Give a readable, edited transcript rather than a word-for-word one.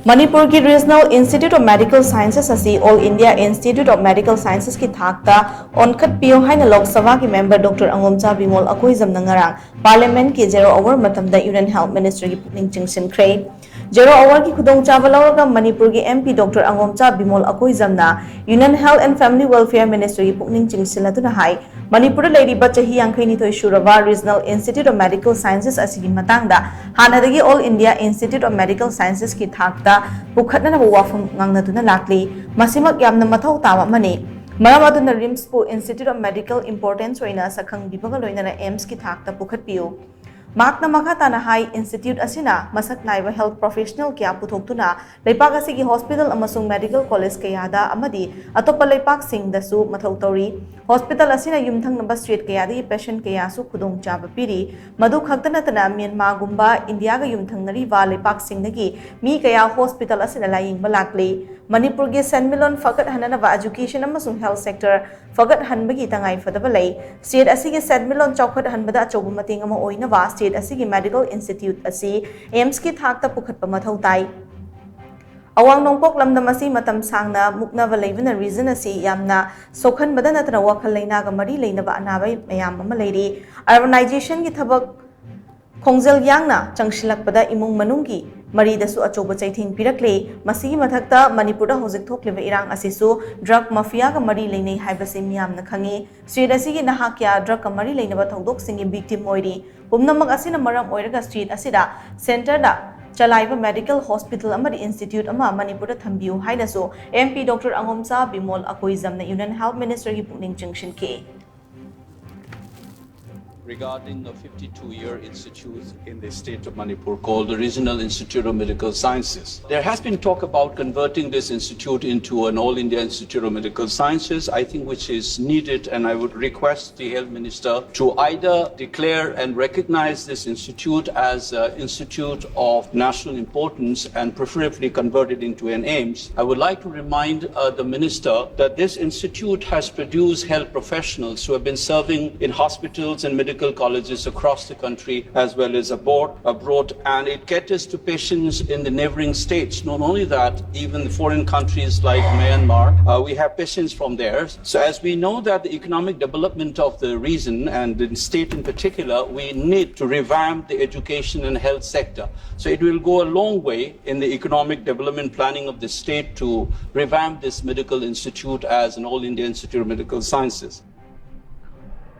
Manipur ki Regional Institute of Medical Sciences asi All India Institute of Medical Sciences ki Thak ta Onkhatpiyu HAINA Lok Sabha ki member Dr. ANGOMCHA BIMOL AKOIJAM na ngarang Parliament ki 0 hour matam da Union Health Ministry ki PUKNING CHINGSHINKHRE 0 hour ki khudong chaba lawraga Manipur ki MP Dr. ANGOMCHA BIMOL AKOIJAM na Union Health and Family Welfare Ministry ki PUKNING CHINGSINlatuna hai Manipur leiriba chahi 92 suraba Regional Institute of Medical Sciences asigi matangda hanadagi All India Institute of Medical Sciences ki Thak ta pukhatna na wafam ngangnatuna lakli masimak yamna mathau tama mani maram aduna RIMS pu Institute of Medical Importance oina sakhang bibaga loina na AIMS ki Thak ta pukhatpiyu Makna makata na High Institute asina masak naiba health professional kya puthokuna leipak asigi hospital amasung medical college kayada amadi atopa leipak sing dasu mathau tori hospital asina yumthang number street kayadi patient kaya su khudong chaba piri madu khaktana tana Myanmar gumba India ga yumthang nari wa leipak sing nagi mi kaya hospital asina laying balakli Manipur ge Senmilon fakat hanana wa education amasung health sector fakat hanbagi tangai fadaba lei state asigi Senmilon chawkhat hanbada achobu mating ama oina wa state asigi medical institute asi AIMS ki Thak ta pukhat pa mathau tai awang nongpok lamdam asi matam sangna mukna wa leibana reason asi yamna sokhan bada natna wakhal leina ga mari leina ba anabai mayam ama leiri urbanization ki thabak khongjal yangna changshilak pada imung manunggi mari dasu achoba chaithing pirakle masigi mathakta Manipur da hojik thokliba irang asisu drug mafia ga mari leinei haibase miyam na khangi street asigi naha kya drug ka mari leinaba thodok singi victim moiri pumnamak asina maram oiraga street asida center da Chalaiba Medical Hospital amadi Institute ama Manipur da thambiu hainasu MP Dr. ANGOMCHA BIMOL AKOIJAM na Union Health Ministry ki PUKNING CHINGSHINKHRE regarding a 52-year institute in the state of Manipur called the Regional Institute of Medical Sciences. There has been talk about converting this institute into an All India Institute of Medical Sciences, I think which is needed, and I would request the Health Minister to either declare and recognize this institute as an institute of national importance and preferably convert it into an AIMS. I would like to remind the Minister that this institute has produced health professionals who have been serving in hospitals and medical colleges across the country as well as abroad, and it caters to patients in the neighboring states. Not only that, even foreign countries like Myanmar, we have patients from there. So as we know that the economic development of the region and the state in particular, we need to revamp the education and health sector. So it will go a long way in the economic development planning of the state to revamp this medical institute as an All India Institute of Medical Sciences.